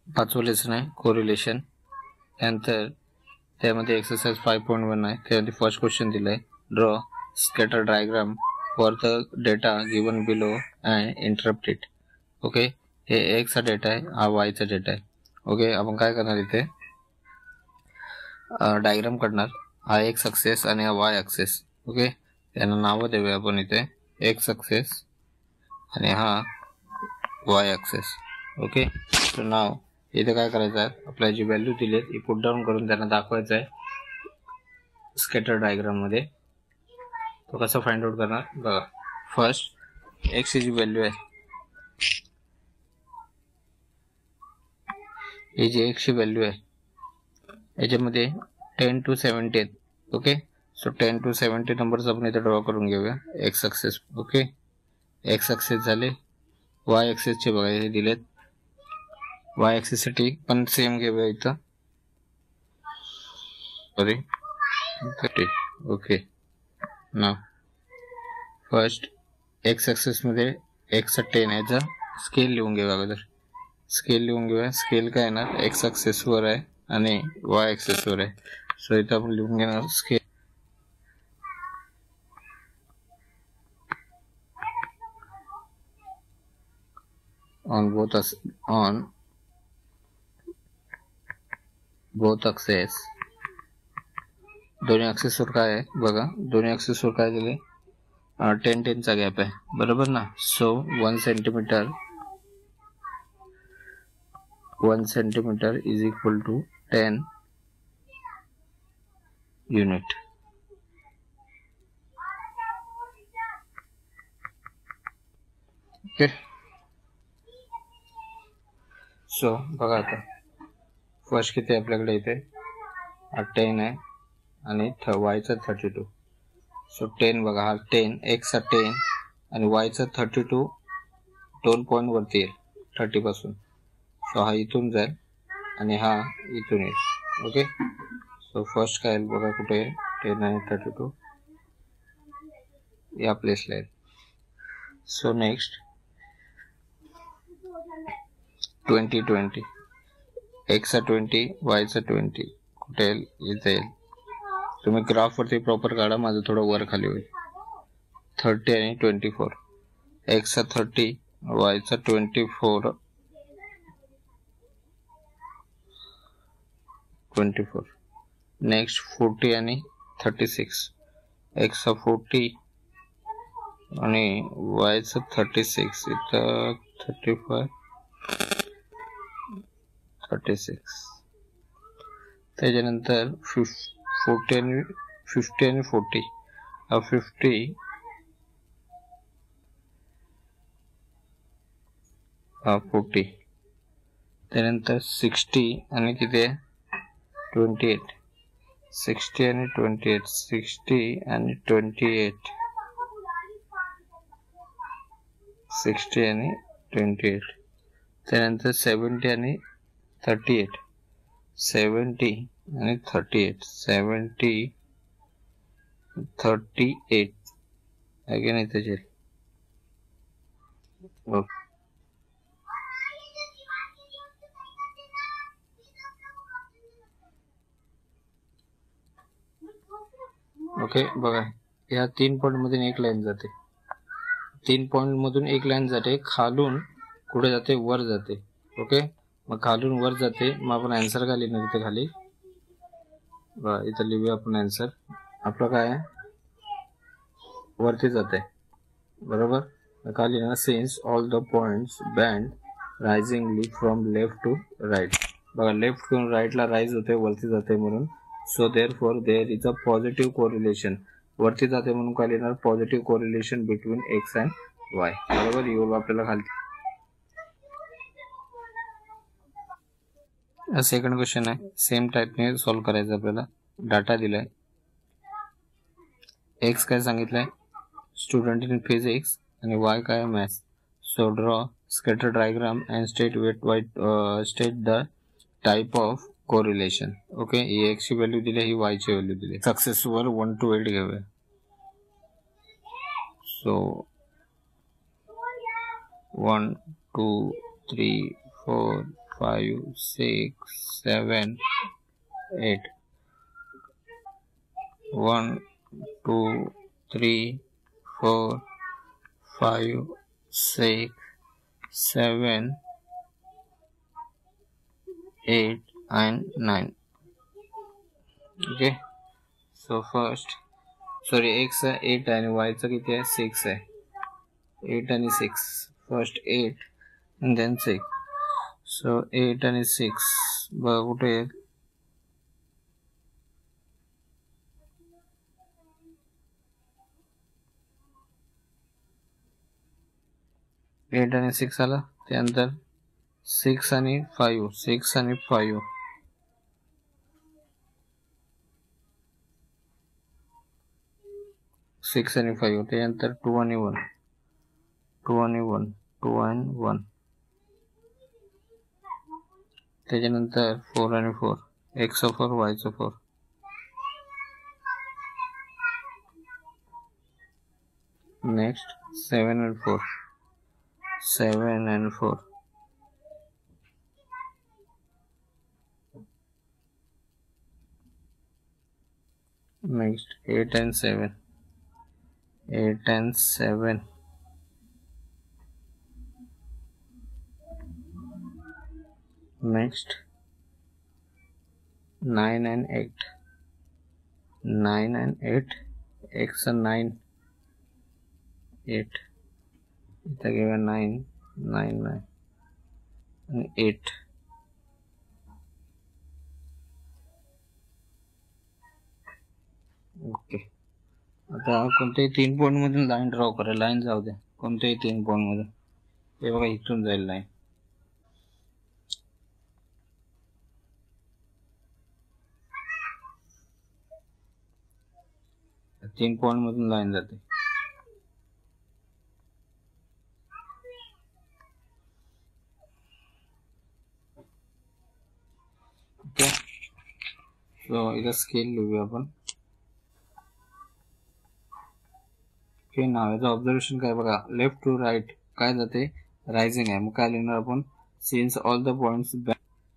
पाचवं लेसन आहे कोरिलेशन. त्यानंतर त्यामध्ये एक्सरसाइज 5.1 आहे. त्यामध्ये फर्स्ट क्वेश्चन दिलाय, draw scatter diagram for the data given below and interrupt it. Okay, हे एक्स चा डेटा आहे, हा वाय चा डेटा आहे. ओके, आपण काय करणार इथे डायग्राम काढणार. हा एक्स ॲक्सेस आणि हा वाय ॲक्सेस. ओके, त्यांना नावं देऊया आपण इथे एक्स ॲक्सेस आणि हा वाय ॲक्सेस. ओके, तर नाव इथे काय करायचं आहे, आपल्याला जी व्हॅल्यू दिली ती पुट डाऊन करून त्यांना दाखवायचं आहे स्कॅटर डायग्राम मध्ये. तो कसं फाइंड आउट करणार बघा. फर्स्ट एक्स ची जी व्हॅल्यू आहे, ही जी एक्स ची व्हॅल्यू आहे याच्यामध्ये 10 to 70 आहेत. ओके, सो 10 to 70 नंबर्स आपण इथे ड्रॉ करून घेऊया x access. Okay, x access झाले. वाय ॲक्सेस चे बघा हे दिलेत. वाय ॲक्सेस साठी पण सेम घेऊया इथं, सॉरी 30. ओके, नाव फर्स्ट एक्स ॲक्सेस मध्ये एक्स 10 याचा स्केल लिहून घेऊया अगोदर. स्केल लिहून घेऊया. स्केल काय येणार, एक्स ॲक्सेस वर आहे आणि वाय ॲक्सेस वर आहे. सो इथं आपण लिहून घेणार स्केल on both axes. दोन्ही ॲक्सेस वर काय आहे बघा, दोन्ही ॲक्सेस वर काय दिले 10 चा गॅप आहे, बरोबर ना. So 1 centimetre is equal to 10 unit. Okay, so बघा आता फर्स्ट किती आपल्याकडे इथे 10 आहे आणि वायचा 32. सो 10 बघा, हा 10 एक्स चा 10 आणि वायचा 32 2 पॉइंट वरती येईल 30 पासून. सो हा इथून जाईल आणि हा इथून येईल. ओके, सो फर्स्ट काय येईल बघा, कुठे 10 आणि 32 या प्लेसला येईल. सो नेक्स्ट 20 एक्स चा 20 वायचा 20 कुठे येईल, इथे येईल. तुम्ही ग्राफ वरती प्रॉपर काढा, माझं थोडं वर खाली होईल. 30 आणि 24 एक्स चा 30 वायचा 24 नेक्स्ट 40 आणि 36 एक्स चा 40 आणि वायचा 36 इथं 35 36. त्याच्यानंतर 40 आणि 40 हा 50 हा 40. त्यानंतर 60 आणि किती आहे 28. 60 आणि 28 60 आणि 28 60 आणि 28. त्यानंतर 70 आणि 38 70 आणि 38 70 38 अगेन इथे येईल. ओके, बघा या 3 पॉइंट मधून एक लाईन जाते, 3 पॉइंट मधून एक लाईन जाते, खालून कुठे जाते, वर जाते. ओके, मग खालून वर जाते, मग आपण आन्सर काय लिहिणार इथे खाली बघा, इथं लिहूया आपण आन्सर. आपलं काय आहे वरती जाते, बरोबर. काय लिहिणार, since all the points band risingly from left to right. बघा लेफ्ट टू राईटला राईज होते, वरती जाते म्हणून. So therefore there is a positive correlation. वरती जाते म्हणून काय लिहिणार, positive correlation between x and y, बरोबर. येऊ आपल्याला खाली सेकंड क्वेश्चन आहे, सेम टाईपने सॉल्व्ह करायचं. आपल्याला डाटा दिलाय, एक्स काय सांगितलंय स्टुडंट इन फिजिक्स आणि वाय काय maths. So draw scatter diagram and state the type of correlation. Okay, he x ची व्हॅल्यू दिली, ही वाय ची व्हॅल्यू दिली. सक्सेसफुल 1 to 8 घेऊया. So 1 2 3 4 5 6 7 8 1 2 3 4 5 6 7 8 and 9. Okay, so first sorry x 8 आणि y चा किती आहे 6 आहे. 8 आणि 6 first 8 and then 6. so 8 आणि 6 बघा कुठे आहे. 8 आणि 6 आला. त्यानंतर 6 आणि 5 6 आणि 5 6 आणि 5 त्यानंतर 2 आणि 1 2 आणि 1 2 आणि 1 त्याच्यानंतर 4 आणि 4 x 4 y 4 next 7 and 4 7 and 4 next 8 and 7 8 and 7 next 9 and 8 9 and 8 x 9 8 इथं घेऊया 9 9 9 आणि 8 ओके. आता कोणत्याही 3 पॉइंट मधून लाईन ड्रॉ करा. लाईन जाऊ द्या कोणत्याही 3 पॉइंट मधून. हे बघा इथून जाईल लाईन. तीन पॉइंट मधून लाईन जाते. ओके, सो इथं स्केल लिहूया आपण. ओके, नावाचं ऑब्झर्वेशन काय बघा. लेफ्ट टू राईट काय जाते रायझिंग आहे. मग काय लिहिणार आपण since all the points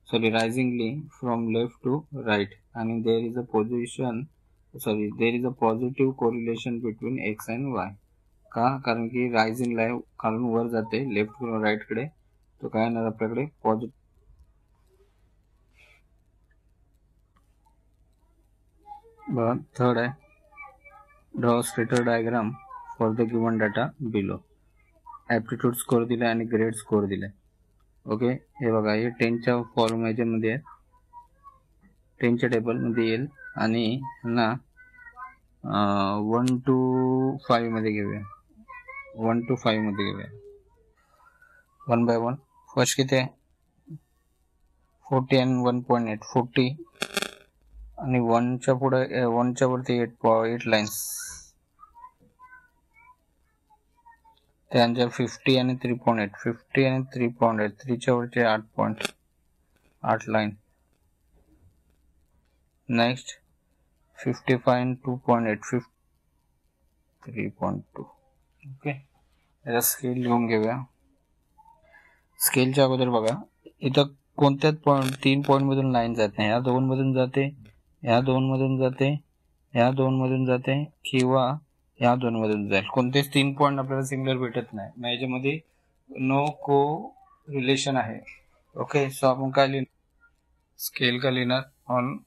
risingly from left to right आणि there is a positive correlation between x and y. का कारण की रायझिंग लाईन खालून वर जाते लेफ्ट किंवा राईट कडे. तो काय येणार आपल्याकडे पॉझिटिव्ह. बघा थर्ड आहे draw stator diagram for the given data below. Aptitude score दिलाय आणि ग्रेड स्कोर दिलाय. ओके, हे बघा हे 10च्या फॉर्म मध्ये आहे. 10च्या टेबल मध्ये येईल आणि ना 1 to 5 मध्ये घेऊया. 1 to 5 मध्ये घेऊया. 1 by 1 फर्स्ट किती आहे 40 आणि 1.8 40 आणि 1च्या पुढे 1च्या वरती 8 लाईन्स. त्यानंतर 50 आणि 3.8 50 आणि 3.8 3च्या वरचे 8 लाईन. नेक्स्ट 55 आणि 2.8 3.2. ओके, याचा स्केल लिहून घेऊया. स्केलच्या अगोदर बघा इथं कोणत्याच पॉइंट 3 पॉइंट मधून लाईन जात नाही. ह्या 2 मधून जाते, ह्या 2 मधून जाते, ह्या 2 मधून जाते किंवा ह्या 2 मधून जाईल. कोणतेच 3 पॉइंट आपल्याला सिमिलर भेटत नाही. मग याच्यामध्ये नो को रिलेशन आहे. ओके, सो आपण काय लिहिणार स्केल का लिहिणार ऑन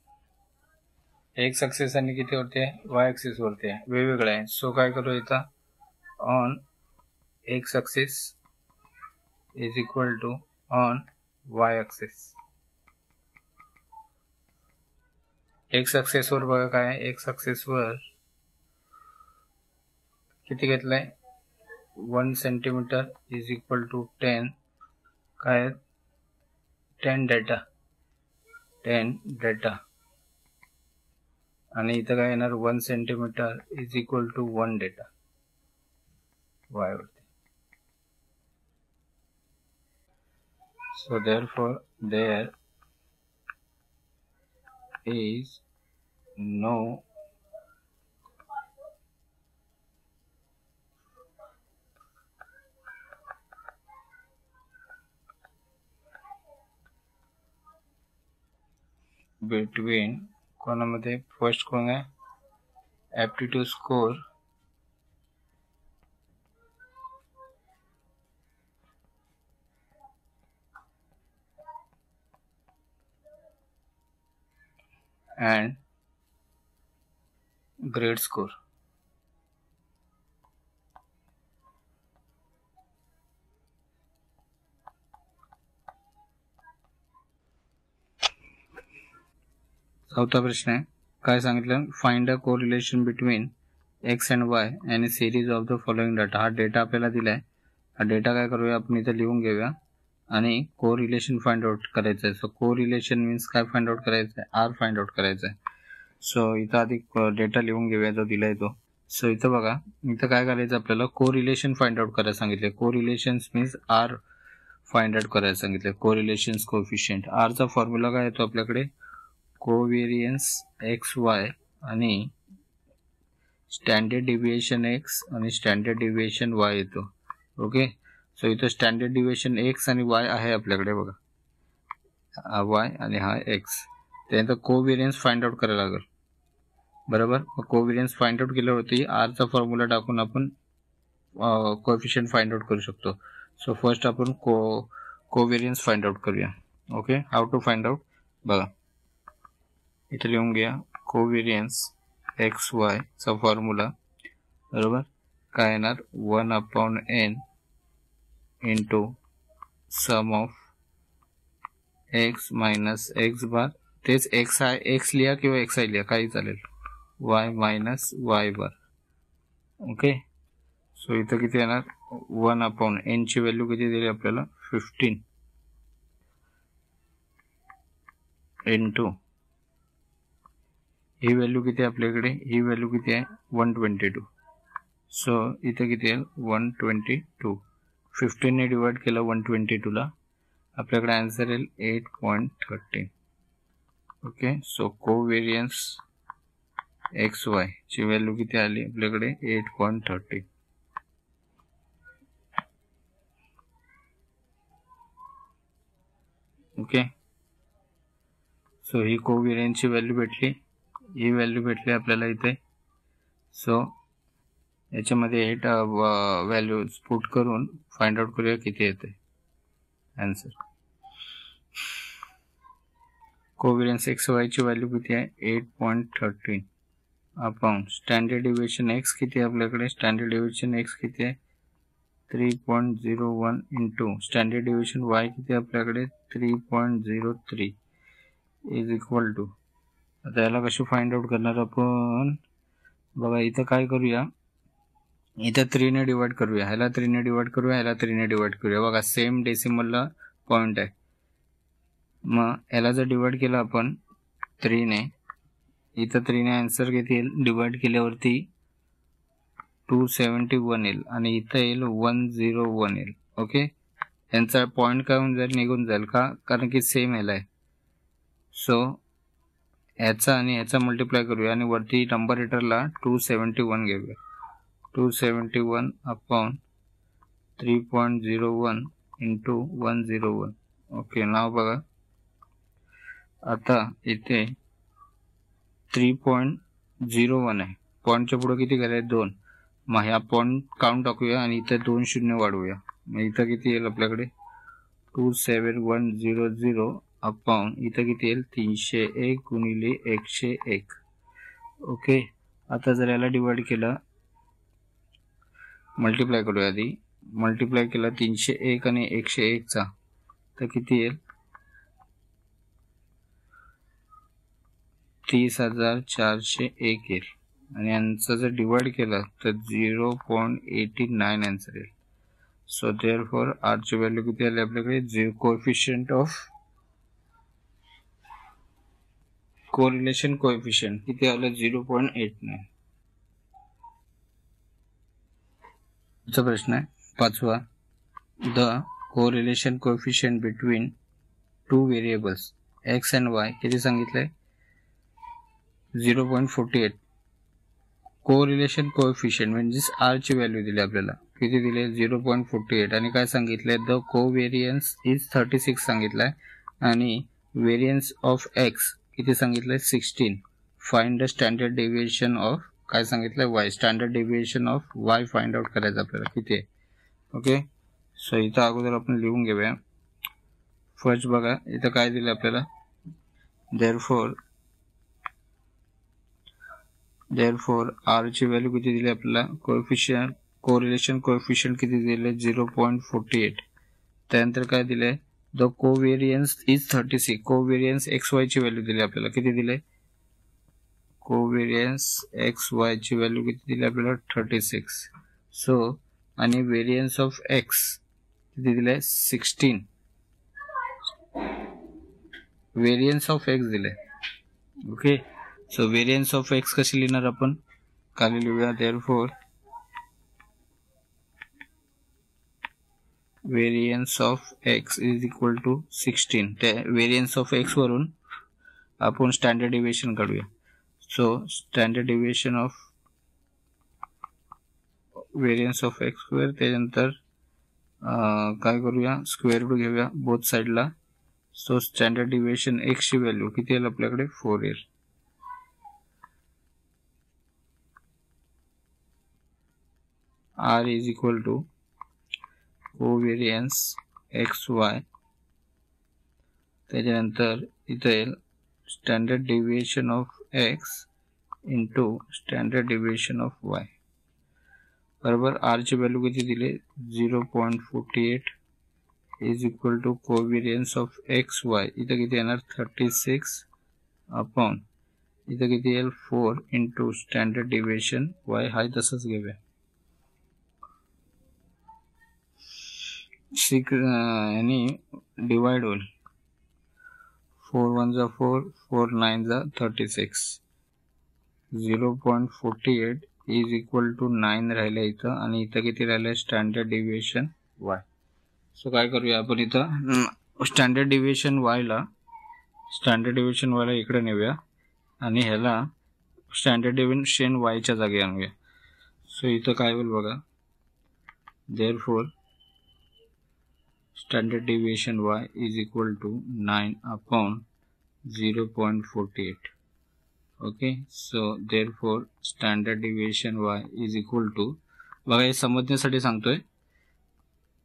एक्स ऍक्सिस आणि किती वरती आहे वाय ऍक्सिस वरती आहे वेगवेगळे आहे. सो काय करू इथं on X axis is equal to on Y axis. X axis वर बघा काय एक्स ऍक्सिस वर किती घेतलंय 1 सेंटीमीटर इज इक्वल टू 10 काय 10 डेटा आणि इथं काय येणार 1 centimetre is equal to 1 data y वरती. So therefore there is no between कोणामध्ये फर्स्ट कोण आहे aptitude score and grade score. चौथा प्रश्न आहे काय सांगितलं find a correlation between x and y and series of the following data. हा डेटा आपल्याला दिलाय. हा डेटा काय करूया आपण इथे लिहून घेऊया आणि कोरिलेशन फाइंड आउट करायचं आहे. सो कोरिलेशन मीन्स काय फाइंड आउट करायचं आहे आर फाइंड आउट करायचं आहे. सो इथं आधी डेटा लिहून घेऊया जो दिलाय तो. सो इथं बघा इथं काय करायचं आपल्याला कोरिलेशन फाइंड आउट करायला सांगितले. Correlation means r find out करायला सांगितले. कोरिलेशन कोएफिशियंट आर चा फॉर्म्युला काय येतो आपल्याकडे कोव्हेरियन्स एक्स वाय आणि स्टँडर्ड डिव्हिएशन एक्स आणि स्टँडर्ड डिव्हिएशन वाय येतो. ओके सो इथं स्टँडर्ड डिव्हिएशन एक्स आणि वाय आहे आपल्याकडे बघा हा वाय आणि हा एक्स. त्यानंतर कोव्हेरियन्स फाइंड आउट करायला लागेल बरोबर. मग कोव्हेरियन्स फाइंड आउट केल्यावरती आरचा फॉर्म्युला टाकून आपण कोएफिशियंट फाइंड आउट करू शकतो. सो फर्स्ट आपण कोव्हेरियन्स फाइंड आउट करूया. Okay how to find out बघा इथे लिहून घ्या कोव्हेरियन्स एक्स वाय चा फॉर्म्युला बरोबर काय येणार 1/n into sum of x minus x bar. तेच एक्स आहे एक्स लिहा किंवा एक्स आय लिहा काही चालेल वाय मायनस वाय बार. ओके सो इथं किती येणार 1/n ची व्हॅल्यू किती दिली आपल्याला 15 इंटू ही व्हॅल्यू किती आपल्याकडे ही व्हॅल्यू किती आहे 122. सो इथे किती येईल 122. 15 ने डिवाइड केलं 122 ला आपल्याकडे आन्सर येईल 8.13. Okay so covariance x y ची व्हॅल्यू किती आली आपल्याकडे 8.13. ओके सो ही कोव्हेरियन्सची व्हॅल्यू भेटली ही व्हॅल्यू भेटली आपल्याला इथे. सो याच्यामध्ये 8 व्हॅल्यू पुट करून फाइंड आउट करूया किती येते आन्सर. कोव्हेरियन्स एक्स वाय ची व्हॅल्यू किती आहे 8.13 अपॉन स्टँडर्ड डिव्हिएशन एक्स किती आहे आपल्याकडे स्टँडर्ड डिव्हिएशन एक्स किती आहे 3.01 इंटू स्टँडर्ड डिव्हिएशन वाय किती आहे आपल्याकडे 3.03 इज इक्वल टू. आता याला कशी फाइंड आउट करणार आपण बघा इथं काय करूया इथं 3 ने डिवाइड करूया ह्याला 3 ने डिवाइड करूया ह्याला 3 ने डिवाइड करूया. बघा सेम डेसिमलला पॉइंट आहे. मग याला जर डिवाइड केलं आपण 3 ने इथं 3 ने आन्सर किती येईल डिवाइड केल्यावरती 271 येईल आणि इथं येईल 101 येईल. ओके यांचा पॉइंट काय होऊन जाईल निघून जाईल का कारण की सेम ह्याला आहे. सो ह्याचा आणि ह्याचा मल्टिप्लाय करूया आणि वरती नंबरेटरला 271 घेऊया 271 अपॉन 3.01 इंटू 101. ओके नाव बघा आता इथे 3.01 आहे पॉईंटच्या पुढे किती गेलाय 2. मग ह्या पॉईंट काउंट टाकूया आणि इथे 2 शून्य वाढवूया. मग इथं किती येईल आपल्याकडे 27100 अपॉन इथं किती येईल 301 गुणिले 101. ओके आता जर याला डिवाइड केलं मल्टिप्लाय करूया आधी मल्टिप्लाय केला 301 आणि 101 चा तर किती येईल 30,401 येईल आणि यांचं जर डिवाइड केलं तर 0.89 आन्सर येईल. सो देअरफॉर आर ची व्हॅल्यू किती आली आपल्याकडे कोएफिशियंट ऑफ कोरिलेशन कोएफिशियंट किती आलं 0.89. प्रश्न आहे 5वा the correlation coefficient between two variables x and y किती सांगितलंय 0.48. कोरिलेशन कोएफिशियंट म्हणजेच आर ची व्हॅल्यू दिली आपल्याला किती दिले 0.48 आणि काय सांगितलंय द कोव्हेरियन्स इज 36 सांगितलंय आणि व्हेरियन्स ऑफ एक्स किती सांगितलंय 16. Find the standard deviation of काय सांगितलंय y. Standard deviation of y find out करायचं आपल्याला किती आहे. ओके, सो इथं अगोदर आपण लिहून घेऊया. फर्स्ट बघा इथं काय दिलं आपल्याला. देअरफॉर r ची व्हॅल्यू किती दिली आपल्याला. कोरिलेशन कोएफिशियंट किती दिले 0.48. त्यानंतर काय दिले द कोव्हेरियन्स इज 36. कोव्हेरियन्स xy ची व्हॅल्यू दिली आपल्याला किती दिले. कोव्हेरियन्स xy ची व्हॅल्यू किती दिली आपल्याला 36. सो आणि व्हेरियन्स ऑफ x किती दिले 16. व्हेरियन्स ऑफ x दिले. Okay, so variance of x कशी लिहिणार आपण. खाली लिहूया therefore variance of x is equal to 16. त्या व्हेरियन्स ऑफ x वरून आपण स्टँडर्ड डेव्हिएशन काढूया. So standard deviation of variance of x square. त्यानंतर काय करूया स्क्वेअर रूट घेऊया बोथ साइडला. सो स्टँडर्ड डेव्हिएशन x ची व्हॅल्यू किती येईल आपल्याकडे 4 येईल. r is equal to covariance xy. त्याच्यानंतर इथे येईल standard deviation of x into standard deviation of y बरोबर. r ची व्हॅल्यू किती दिली 0.48 is equal to covariance of xy. इथं किती येणार 36 अपॉन इथं किती येईल 4 इंटू स्टँडर्ड डेव्हिएशन y. हा तसंच घेऊया. 6 यानी डिवाइड होईल. 4 1 जा 4 4 9 जा 36. 0.48 इज इक्वल टू 9 राहिले इथं आणि इथं किती राहिले स्टँडर्ड डेव्हिएशन y. सो काय करूया आपण इथं स्टँडर्ड डेव्हिएशन y ला इकडे नेऊया आणि ह्याला स्टँडर्ड डेव्हिएशन y च्या जागी आणूया. सो इथं काय होईल बघा. Therefore standard deviation y is equal to 9 upon 0.48. Okay, so therefore standard deviation y is equal to बघा हे समजण्यासाठी सांगतोय.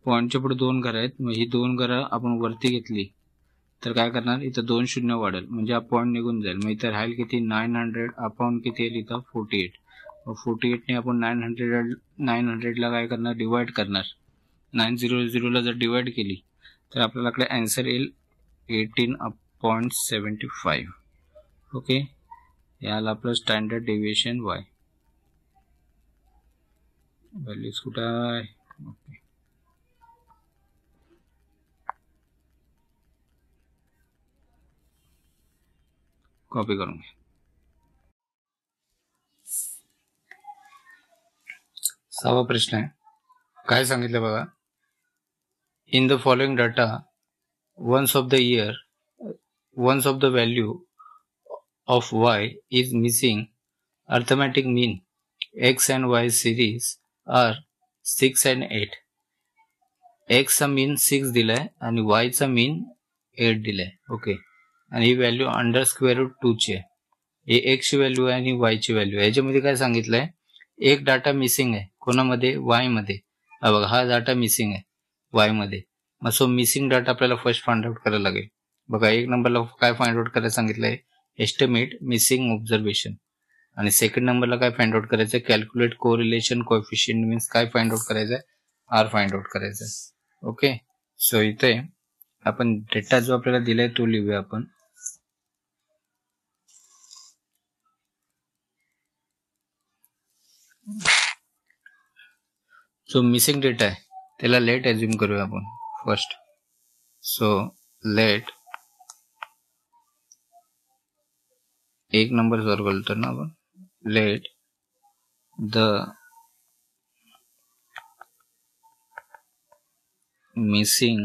पॉईंटच्या पुढे 2 घरं आहेत. मग ही 2 घरं आपण वरती घेतली तर काय करणार इथं 2 शून्य वाढेल म्हणजे हा पॉईंट निघून जाईल. मग इथं राहील किती 900 अपॉन किती येईल इथं 48. मग 48 ने आपण 900 ला काय करणार डिवाइड करणार. 900 ला जर डिवाइड केली तर आपल्याकडे आन्सर येईल 18.75. ओके, याला आपलं स्टँडर्ड डेव्हिएशन y. व्हॅल्यूज कुठं आहे. ओके, कॉपी करून घ्या. सहावा प्रश्न आहे. काय सांगितलं बघा. In the following data once of the value of y is missing, arithmetic mean x and y series are 6 and 8. x चा मीन 6 दिलाय आणि y चा मीन 8 दिलाय. ओके, आणि ही व्हॅल्यू अंडर स्क्वेअर रूट 2 ची आहे. हे x ची व्हॅल्यू आहे आणि y ची व्हॅल्यू आहे. याच्यामध्ये काय सांगितलंय एक डाटा मिसिंग आहे. कोणामध्ये y मध्ये. हा बघा हा डाटा मिसिंग आहे y मध्ये. मग सो मिसिंग डाटा आपल्याला फर्स्ट फाइंड आउट करायला लागेल. बघा 1 नंबरला काय फाइंड आउट करायला सांगितलंय एस्टिमेट मिसिंग ऑब्झर्वेशन आणि सेकंड नंबरला काय फाइंड आउट करायचं कॅल्क्युलेट कोरिलेशन कोएफिशियंट मीन्स काय फाइंड आउट करायचंय r फाइंड आउट करायचंय. ओके, सो इथे आपण डेटा जो आपल्याला दिलाय तो लिहूया आपण. जो मिसिंग डेटा आहे त्याला लेट अज्युम करूया आपण first. So let 1 number solve करतो ना आपण. Let the missing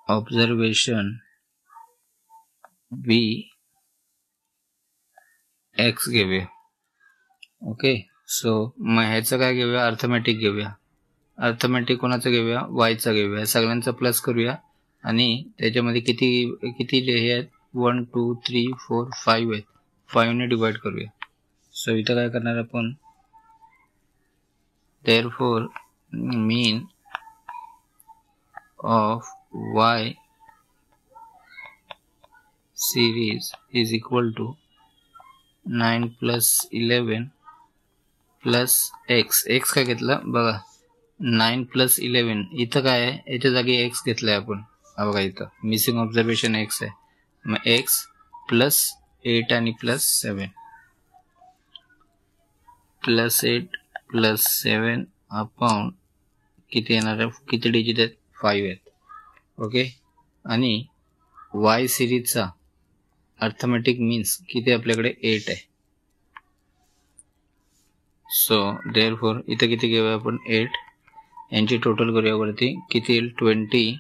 observation be x घेऊया. ओके, सो मग ह्याचं काय घेऊया अर्थमॅटिक घेऊया. अर्थमॅटिक कोणाचा घेऊया, वायचा घेऊया, सगळ्यांचा प्लस करूया आणि त्याच्यामध्ये किती किती हे आहेत 1 2 3 4 5 आहेत, 5 ने डिवाइड करूया. सो इथं काय करणार आपण, therefore mean of y series is equal to 9 plus 11 plus x. x काय घेतलं बघा, 9 plus 11. इथं काय आहे, याच्या जागी x घेतलाय आपण. हा बघा इथं मिसिंग ऑब्झर्वेशन x आहे. मग x प्लस 8 आणि प्लस 7, प्लस 8 प्लस 7 अपॉन किती येणार आहे, किती डिजिट आहेत, 5 आहेत. ओके. आणि y सिरीजचा अर्थमॅटिक मीन्स किती आपल्याकडे 8 आहे. सो देअरफॉर इथं किती घेऊया आपण 8, यांची टोटल करूया वरती, किती येईल 20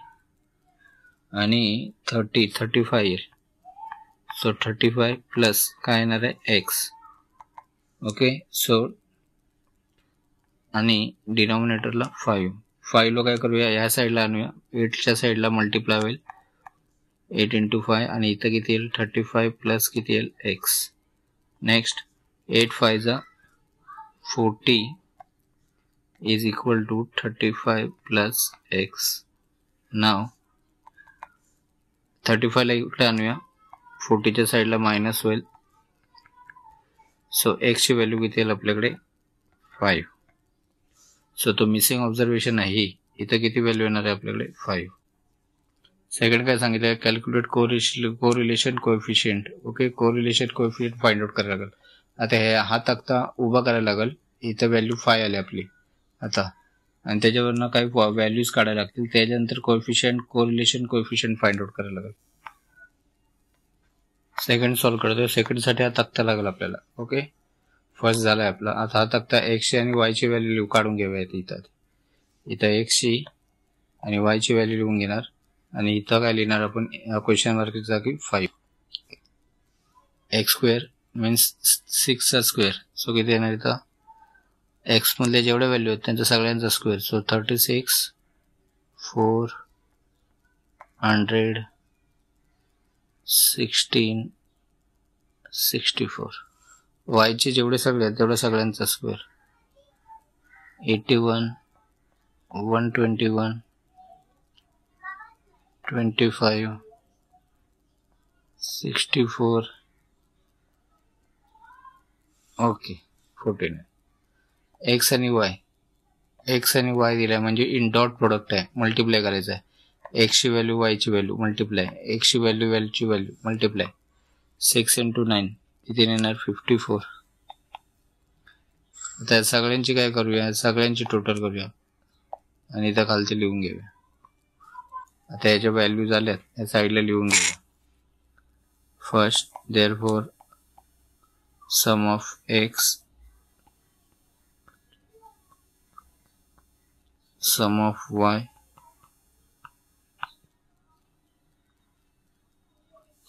आणि 30 35 येईल. सो 35 प्लस काय येणार आहे x. ओके. सो आणि डिनॉमिनेटरला 5 लो काय करूया, या साईडला आणूया, 8च्या साईडला मल्टिप्लाय होईल 8 into 5 आणि इथं किती येईल 35 प्लस किती येईल x. नेक्स्ट 8 5 जा 40 is equal to 35 plus x. now 35 ला इकडे आणूया, 40च्या साईडला मायनस होईल. सो x ची व्हॅल्यू किती येईल आपल्याकडे 5. सो तो मिसिंग ऑब्झर्वेशन आहे, इथं किती व्हॅल्यू येणार आहे आपल्याकडे 5. सेकंड काय सांगितलं, calculate correlation coefficient. Okay. Correlation coefficient find out करायला लागेल. आता हे हा तक्ता उभा करायला लागेल, इथं व्हॅल्यू 5 आली आपली आता, आणि त्याच्यावरनं काही व्हॅल्यूज काढायला लागतील. त्याच्यानंतर coefficient correlation coefficient find out करायला लागेल. सेकंड सॉल्व्ह करतो. सेकंडसाठी हा तक्ता लागेल आपल्याला. ओके. फर्स्ट झालाय आपला. आता हा तक्ता x ची आणि y ची व्हॅल्यू काढून घेऊया. इथं x ची आणि y ची व्हॅल्यू लिहून घेणार आणि इथं काय लिहिणार आपण, क्वेश्चन मार्कच्या जागी 5. x स्क्वेअर मीन्स 6 चा स्क्वेअर. सो किती येणार इथं, x मधले जेवढे व्हॅल्यू आहेत त्यांचा सगळ्यांचा स्क्वेअर. सो 36 400 16 64. y चे जेवढे सगळे आहेत तेवढ्या सगळ्यांचा स्क्वेअर 81 121 25 64. ओके. 14. x आणि y दिलाय म्हणजे इन डॉट प्रोडक्ट आहे, मल्टिप्लाय करायचं आहे. x ची व्हॅल्यू y ची व्हॅल्यू मल्टिप्लाय, x ची व्हॅल्यू y ची व्हॅल्यू मल्टिप्लाय. 6 into 9 किती येणार 54. आता सगळ्यांची काय करूया, सगळ्यांची टोटल करूया आणि इथं खालचे लिहून घेऊया. आता याच्या व्हॅल्यू झाल्यात, या साईडला लिहून घेऊया. First therefore sum of x sum of y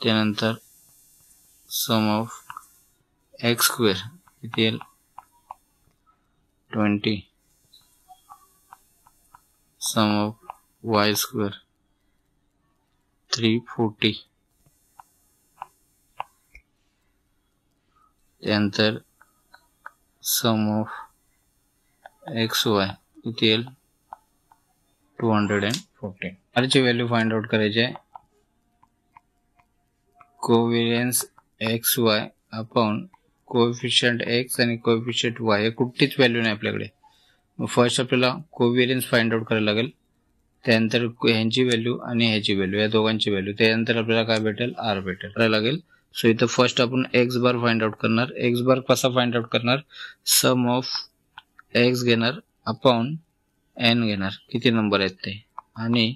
त्यानंतर सम ऑफ x स्क्वेअर किती येईल 20. Sum of y square 340. त्यानंतर सम ऑफ xy किती येईल 214. याची व्हॅल्यू फाइंड आउट करायची आहे. कोव्हेरियन्स xy अपॉन कोएफिशियंट x आणि कोएफिशियंट y हे कुठलीच व्हॅल्यू नाही आपल्याकडे. मग फर्स्ट आपल्याला कोव्हेरियन्स फाइंड आउट करायला लागेल. त्यानंतर ह्यांची व्हॅल्यू आणि ह्याची व्हॅल्यू, या दोघांची व्हॅल्यू. त्यानंतर आपल्याला काय भेटेल, r भेटेल करायला लागेल. सो इथं फर्स्ट आपण x बार फाइंड आउट करणार. x बार कसा फाइंड आउट करणार, सम ऑफ x घेणार अपॉन n घेणार, किती नंबर आहेत ते, आणि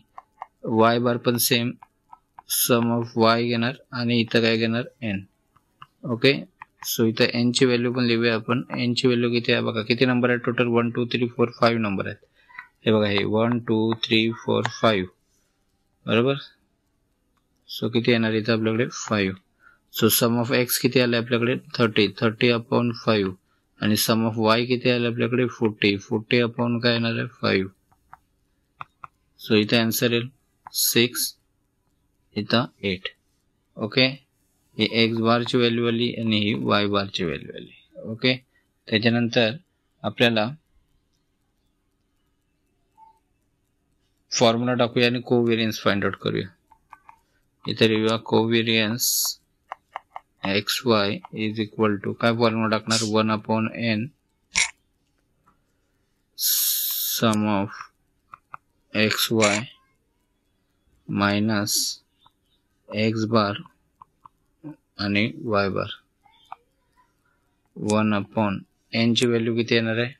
y बार पण सेम सम ऑफ y घेणार आणि इथं काय घेणार n. ओके. सो इथं n ची व्हॅल्यू पण लिहूया आपण. n ची व्हॅल्यू किती आहे बघा, किती नंबर आहेत टोटल 1 2 3 4 5 नंबर आहेत. हे बघा, हे 1 2 3 4 5 बरोबर. सो किती येणार इथं आपल्याकडे 5. सो सम ऑफ x किती आले आपल्याकडे 30 अपॉन 5 आणि सम ऑफ y किती आले आपल्याकडे 40 अपॉन काय येणार आहे 5. सो इथं आन्सर येईल 6, इथं 8. ओके, ही एक्स बारची व्हॅल्यू आली आणि ही वाय बारची व्हॅल्यू आली. ओके, त्याच्यानंतर आपल्याला फॉर्म्युला टाकूया आणि कोव्हेरियन्स फाइंड आउट करूया. इथे लिहूया covariance xy is equal to, काय फॉर्म्युला टाकणार, 1/n sum of xy minus x bar आणि y बार. 1/n ची व्हॅल्यू किती येणार आहे,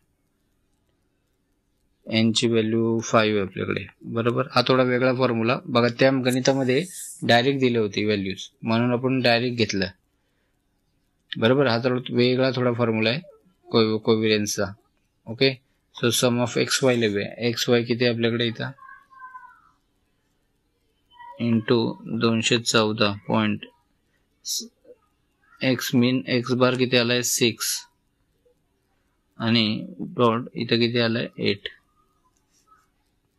n ची व्हॅल्यू 5 आहे आपल्याकडे. बरोबर, हा थोडा वेगळा फॉर्म्युला बघा, त्या गणितामध्ये डायरेक्ट दिली होती व्हॅल्यूज म्हणून आपण डायरेक्ट घेतलं. बरोबर, हा थोडा वेगळा फॉर्म्युला आहे कोव्हेरियन्सचा. Okay, so sum of xy लिहूया. xy किती आहे आपल्याकडे इथं, into 214. x mean x bar किती आलाय 6 आणि डॉट इथं किती आलाय 8.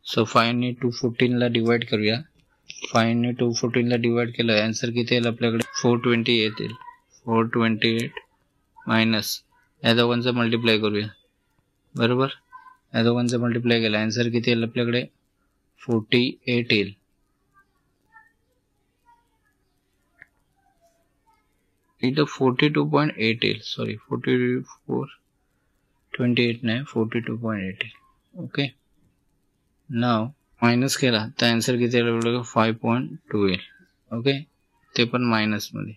सो 5 ने 214 ला डिवाइड करूया. 5 ने 214 ला डिवाइड केलं, आन्सर किती येईल आपल्याकडे 428 येईल. 428 मायनस या दोघांचा मल्टिप्लाय करूया. बरोबर, या दोघांचा मल्टिप्लाय केला, आन्सर किती येईल आपल्याकडे 48 येईल. इथं 42.8 येईल, सॉरी 28 नाही 42.8 येईल. ओके, नाव मायनस केला तर आन्सर किती येईल आपल्याकडे 5.2 येईल. ओके, ते पण मायनस मध्ये.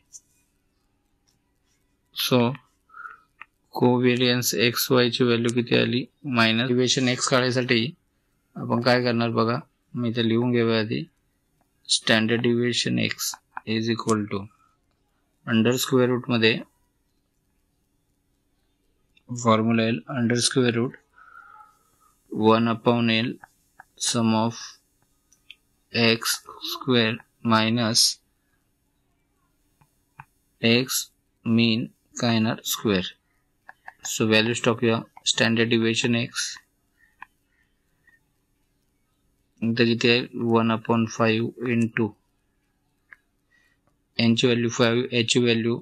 सो कोव्हेरियन्स xy ची व्हॅल्यू किती आली मायनस. डेरिव्हेशन x काढायसाठी आपण काय करणार बघा, मी इथे लिहून घेऊया आधी. Standard derivation x is equal to under square root मध्ये फॉर्म्युला येईल under square root 1/n sum of x square minus x mean काय येणार स्क्वेअर. सो व्हॅल्यूज टाकूया. स्टँडर्ड डेरिव्हेशन x इथं किती आहे 1/5 इंटू n ची व्हॅल्यू 5, h ची व्हॅल्यू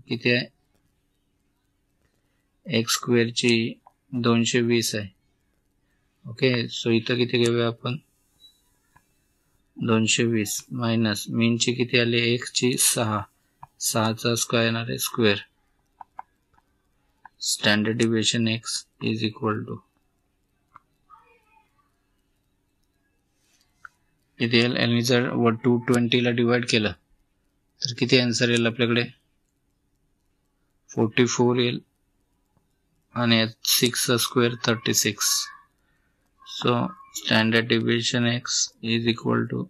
किती आहे x स्क्वेअर ची 220 आहे. ओके, सो इथं किती घेऊया आपण 220 मायनस मीन ची किती आली x ची 6, 6चा स्क्वेअर येणार आहे square. Standard derivation x is equal to किती येईल, आणि जर 220 ला डिवाइड केलं तर किती आन्सर येईल आपल्याकडे 44 येईल आणि 6 चा square 36. So standard derivation x is equal to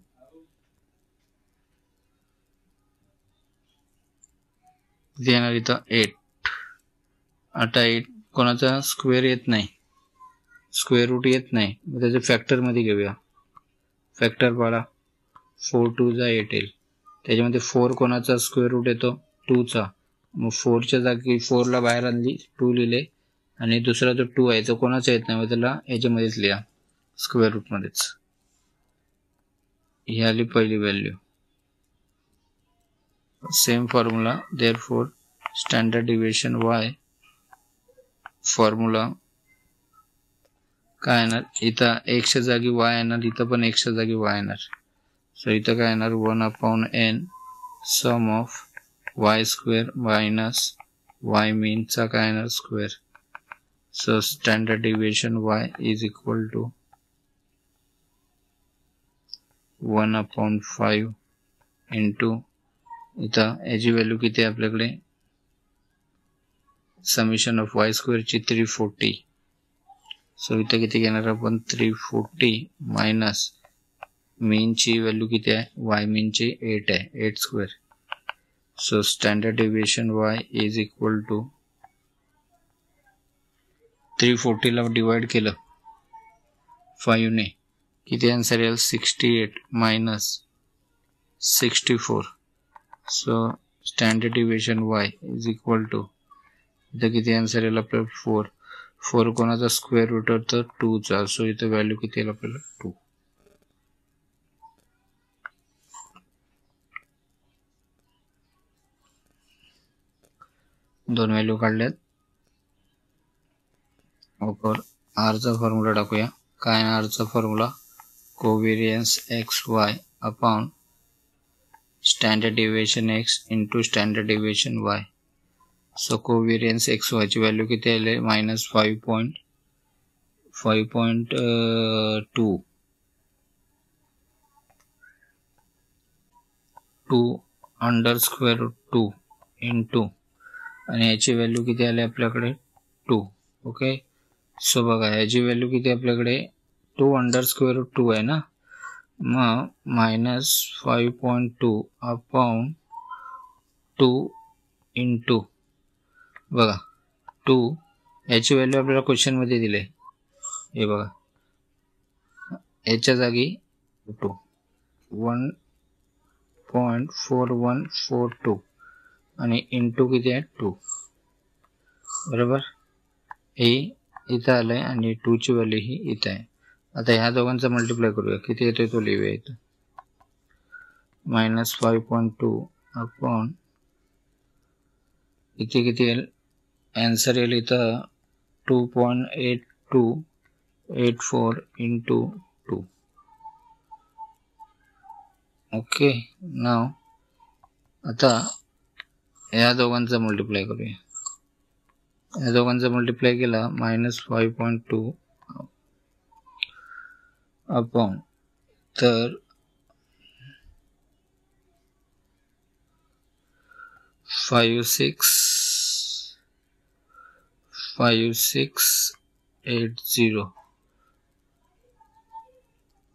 येणार इथं 8. आता 8 कोणाचा स्क्वेअर येत नाही, स्क्वेअर रूट येत नाही, मग त्याच्या फॅक्टर मध्ये घेऊया. फॅक्टर पाडा, 4 2 जा 8 येईल. त्याच्यामध्ये 4 कोणाचा स्क्वेअर रूट येतो 2 चा, मग 4 च्या जागी 4 ला बाहेर आणली 2 लिहिले आणि दुसरा जो 2 आहे तो कोणाचा येत नाही, मग त्याला याच्यामध्येच लिहा स्क्वेअर रूट मध्येच. ही आली पहिली value. Same formula, therefore standard derivation y formula काय येणार, इथं x च्या जागी y येणार, इथं पण x च्या जागी y येणार. सो इथं काय येणार 1/n sum of y square minus y mean चा काय येणार square. So standard derivation y is equal to 1/5 into इथं याची व्हॅल्यू किती आहे आपल्याकडे, समेशन ऑफ y स्क्वेअर ची 340. सो इथं किती घेणार आपण 340 मायनस मीन ची व्हॅल्यू किती आहे y मीन ची 8 आहे, 8 square. So standard derivation y is equal to 340 ला डिवाइड केलं 5 ने किती आन्सर येईल 68 minus 64. So standard derivation y is equal to इथं किती आन्सर येईल आपल्याला 4. 4 कोणाचा स्क्वेअर रूट होतं 2 चा, सो इथं व्हॅल्यू किती येईल आपल्याला 2. दोन व्हॅल्यू काढल्यात. ओपर आरचा फॉर्म्युला टाकूया. काय आरचा formula? Covariance x Y upon standard deviation x into standard deviation y. So covariance x y ची व्हॅल्यू किती आली? -5.2 अंडर स्क्वेअर रूट 2 इंटू आणि याची व्हॅल्यू किती आली आपल्याकडे? 2. ओके. सो बघा याची व्हॅल्यू किती आपल्याकडे? 2 अंडर स्क्वेअर रूट 2 आहे ना. मग -5.2 अपॉन 2 इंटू बघा 2 याची व्हॅल्यू आपल्याला क्वेश्चन मध्ये दिले. हे बघा याच्या जागी 2 1.4142 आणि इंटू किती आहे? 2. बरोबर. हे इथं आलंय आणि 2 ची व्हॅल्यू ही इथं आहे. आता ह्या दोघांचा मल्टिप्लाय करूया. किती येतोय तो लिहूया इथं. -5.2 अपॉन इथे किती येईल? आन्सर येईल इथं 2.8284 इंटू 2. ओके. नाव आता या दोघांचा मल्टिप्लाय करूया. या दोघांचा मल्टिप्लाय केला -5.2 अपॉन तर 5680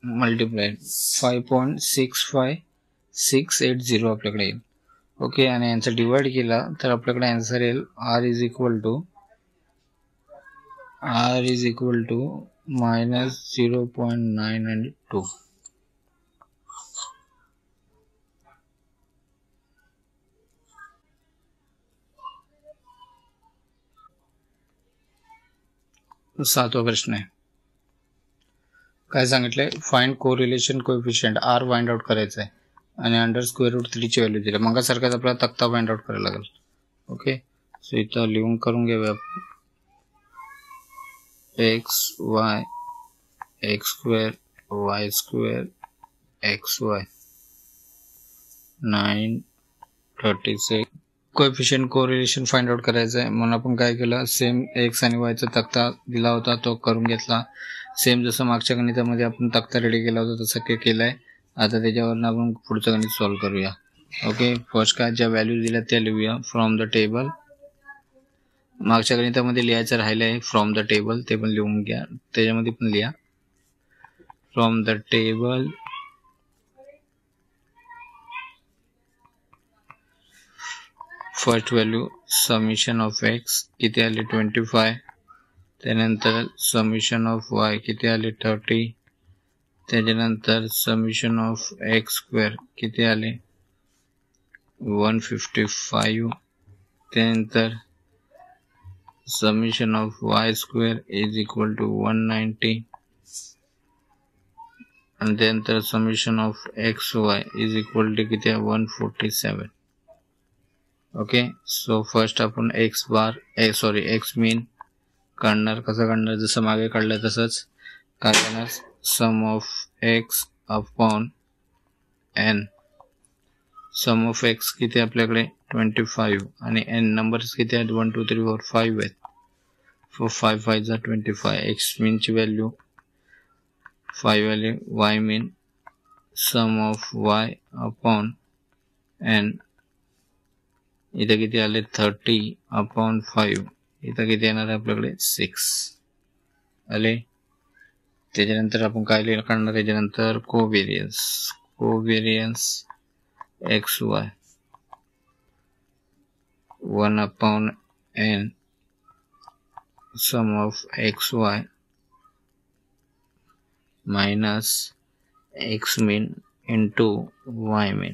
मल्टिप्लाय 5.65680 आपल्याकडे येईल. ओके. आणि यांचा डिवाइड केला तर आपल्याकडे आन्सर येईल R इज इक्वल टू -0.992. सातवा प्रश्न आहे. काय सांगितलंय? Find correlation coefficient R find out करायचं आहे आणि अंडर स्क्वेअर रूट 3 ची व्हॅल्यू दिली. मग सारखाच आपल्याला तक्ता फाइंड आउट करायला लागेल. ओके. सो इथं लिहून करून घेऊया. X Y x square Y square x Y 936. Coefficient correlation find out करायचं आहे म्हणून आपण काय केलं? सेम एक्स आणि वायचा तक्ता दिला होता तो करून घेतला. सेम जसं मागच्या गणितामध्ये आपण तक्ता रेडी केला होता तसं ते केलंय. आता त्याच्यावरून आपण पुढचं गणित सॉल्व्ह करूया. ओके. फर्स्ट काय ज्या व्हॅल्यू दिल्या त्या लिहूया फ्रॉम द टेबल. मागच्या गणितामध्ये लिहायचं राहिलंय फ्रॉम द टेबल, ते पण लिहून घ्या. त्याच्यामध्ये पण लिहा from the table. First value summation of x किती आले? 25. त्यानंतर समेशन ऑफ वाय किती आले? 30. त्याच्यानंतर समेशन ऑफ एक्स स्क्वेअर किती आले? 155. त्यानंतर summation of y square is equal to 190. आणि त्यानंतर summation of x Y is equal to किती आहे? 147. ओके. सो फर्स्ट आपण एक्स मीन काढणार. कसं काढणार? जसं मागे काढलं तसंच काय करणार? Sum of x upon n. Sum of x किती आपल्याकडे? 25 आणि एन नंबर्स किती आहेत? 1 2 3 4 5 आहेत. 5 5 जा 25. एक्स मीन ची व्हॅल्यू 5 आली. Y mean sum of y upon n इथं किती आले? 30 अपॉन 5. इथं किती येणार आहे आपल्याकडे? 6 आले. त्याच्यानंतर आपण काय काढणार? त्याच्यानंतर covariance x y 1 upon n sum of x y minus x mean into y mean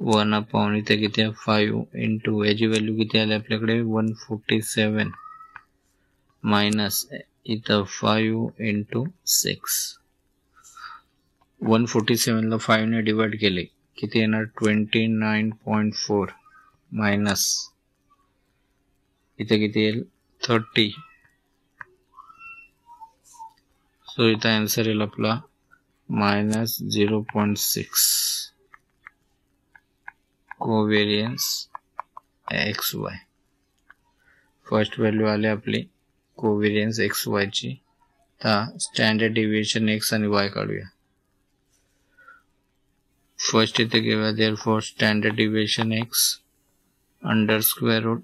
1 upon इथे किती आहे? 5 इंटू याची व्हॅल्यू किती आली आपल्याकडे? 147 मायनस इथं 5 इंटू 6. 147 ला 5 ने डिवाइड केले किती येणार? 29.4 मायनस इथे किती येईल 30. सो इथं आन्सर येईल आपला -0.6 कोव्हेरियन्स XY. फर्स्ट व्हॅल्यू आली आपली कोव्हेरियन्स XY ची. आता स्टँडर्ड डिव्हिएशन X आणि Y काढूया. फर्स्ट इथे घेऊया therefore standard deviation X under square root,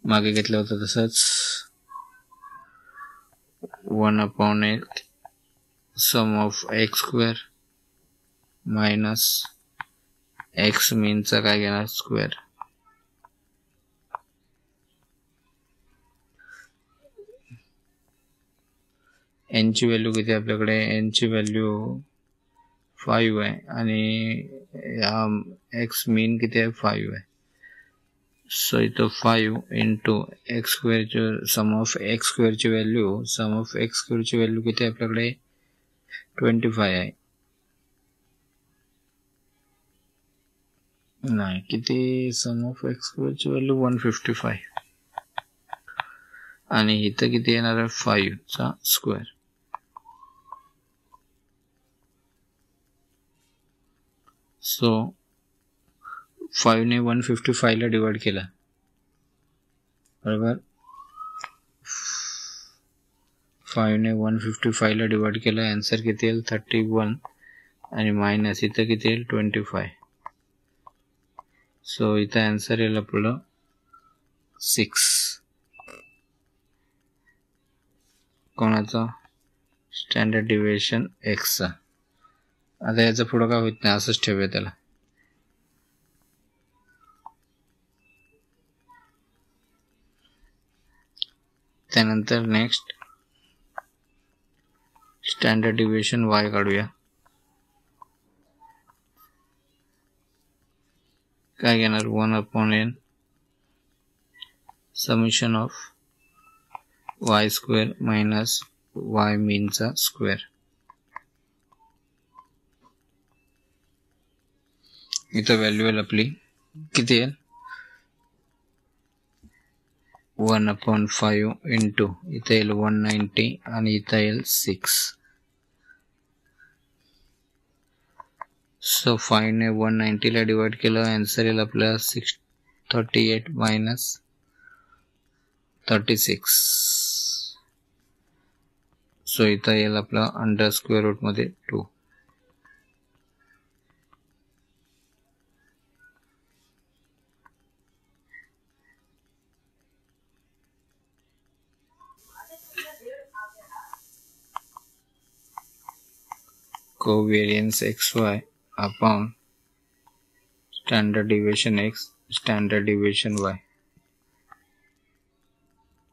मागे घेतलं होतं तसंच 1/8 sum of x square minus x मीनचा काय घेणार स्क्वेअर. n ची व्हॅल्यू किती आपल्याकडे, n ची व्हॅल्यू 5 आहे आणि x मीन किती आहे 5 आहे. सो इथं 5 इंटू x स्क्वेअरची सम ऑफ x स्क्वेअरची व्हॅल्यू किती आहे आपल्याकडे 25 आहे. नाही, किती सम ऑफ x स्क्वेअरची व्हॅल्यू 155 आणि इथं किती येणार आहे 5 चा स्क्वेअर. सो 5 ने 155 ला डिवाइड केला बरोबर. 5 ने 155 ला डिवाइड केला, आन्सर किती येईल 31 आणि मायनस इथं किती येईल 25. सो इथं आन्सर येईल आपलं 6. कोणाचा स्टँडर्ड डिव्हिएशन X चा. आता याचं पुढं काय होत नाही, असंच ठेवूया त्याला. त्यानंतर नेक्स्ट स्टँडर्ड डिव्हिएशन Y काढूया. काय घेणार 1/n summation of y square minus y मीनचा स्क्वेअर. इथं व्हॅल्यू येईल आपली किती येईल 1/5 इंटू इथं येईल 190 आणि इथं येईल 6. सो 5 ने 190 ला डिवाइड केलं, आन्सर येईल आपल्याला 638 मायनस 36. सो इथं येईल आपला अंडर स्क्वेअर रूट मध्ये 2. Covariance XY upon standard deviation X standard deviation Y.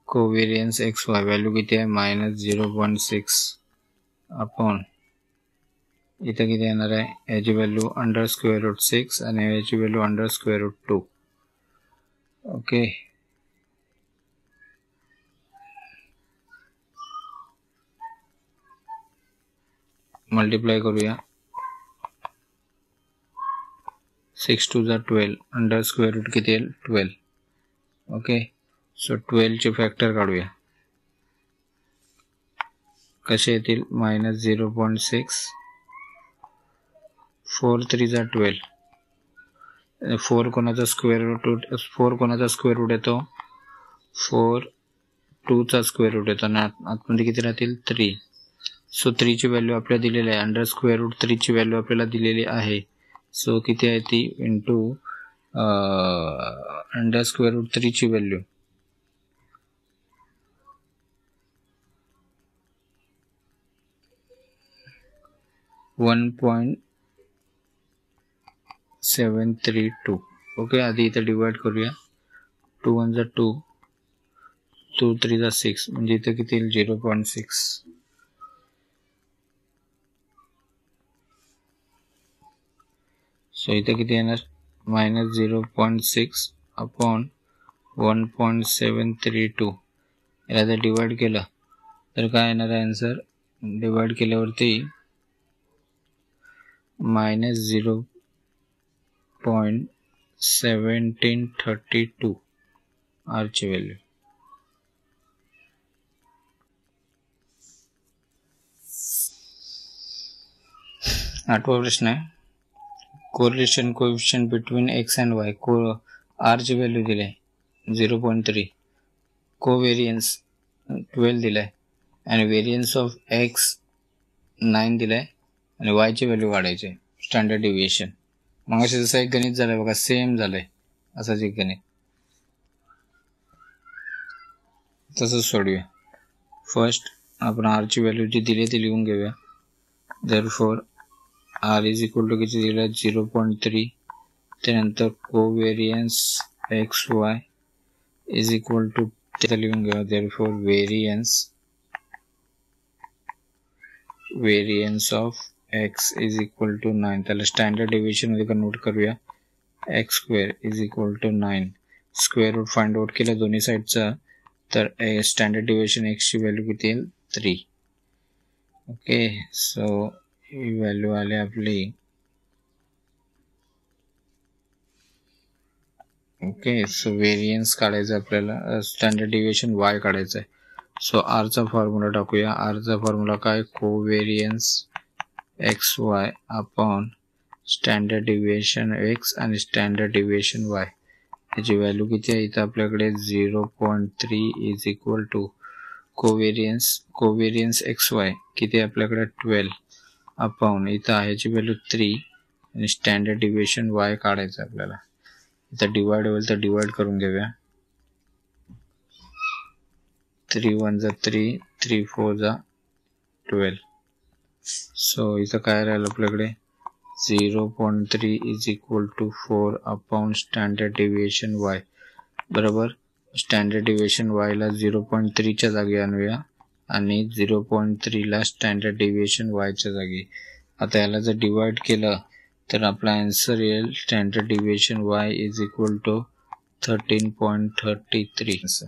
Covariance XY value किती आहे -0.6 अपॉन इथं किती येणार आहे, याची व्हॅल्यू अंडर स्क्वेअर रूट 6 आणि याची व्हॅल्यू under square root 2. Okay, multiply करूया. 6 2 जा 12 अंडर स्क्वेअर रूट किती येईल 12. ओके, सो 12 चे फॅक्टर काढूया. कसे येतील -0.6 4 3 जा 12. 4 कोणाचा स्क्वेअर रूट, 4 कोणाचा स्क्वेअर रूट येतो 4 2 चा स्क्वेअर रूट येतो आणि आतमध्ये किती राहतील 3. सो 3 ची व्हॅल्यू आपल्याला दिलेली आहे, अंडर स्क्वेअर रूट 3 ची व्हॅल्यू आपल्याला दिलेली आहे. सो किती आहे ती इंटू अंडर स्क्वेअर रूट 3 ची व्हॅल्यू 1.732. ओके, आधी इथं डिवाइड करूया. 2 1 जा 2 2 3 जा 6 म्हणजे इथं किती येईल 0.6. सो इथं किती येणार -0.6 अपॉन 1.732. याला जर डिवाइड केलं तर काय येणार आहे आन्सर, डिवाइड केल्यावरती -0.732 1732 आर ची व्हॅल्यू. आठवा प्रश्न आहे, correlation coefficient between x and y. R ची व्हॅल्यू दिली 0.3, कोव्हेरियन्स 12 दिलाय आणि व्हेरियन्स ऑफ एक्स 9 दिलाय आणि वाय ची व्हॅल्यू काढायची. Standard deviation. मग असे जसं एक गणित झालंय बघा, सेम झालंय असंच एक गणित, तसंच सोडूया. फर्स्ट आपण आर ची व्हॅल्यू जी दिली ती लिहून घेऊया. Therefore R is equal to किती दिलं 0.3. त्यानंतर covariance x Y is equal to ते लिहून घेऊया. Therefore variance of X is equal to 9. त्याला स्टँडर्ड डिव्हिएशन मध्ये कन्वर्ट करूया. X square is equal to 9. Square root find out केलं दोन्ही साईडचा, तर स्टँडर्ड डिव्हिएशन एक्स ची व्हॅल्यू किती येईल 3. ओके, सो ही व्हॅल्यू आली आपली. ओके, सो व्हेरियन्स काढायचं आपल्याला, स्टँडर्ड डिव्हिएशन वाय काढायचं आहे. सो आर चा फॉर्म्युला टाकूया. आर चा फॉर्म्युला काय, covariance x Y upon standard deviation x आणि स्टँडर्ड डिव्हिएशन वाय. त्याची व्हॅल्यू किती आहे इथं आपल्याकडे 0.3 is equal to covariance x Y किती आहे आपल्याकडे 12 अपॉन इथं आहे याची व्हॅल्यू 3 आणि स्टँडर्ड डिव्हिएशन वाय काढायचं आपल्याला. इथं डिवाइड होईल तर डिवाइड करून घेऊया. 3 1 जा 3, 3 4 जा 12. सो इथं काय राहिलं आपल्याकडे 0.3 is equal to 4 upon standard deviation Y. बरोबर, स्टँडर्ड डिव्हिएशन वाय ला 0.3 च्या जागी आणूया आणि 0.3 ला स्टँडर्ड डिव्हिएशन वाय च्या जागी. आता याला जर डिवाइड केलं तर आपला आन्सर येईल standard deviation Y is equal to 13.33.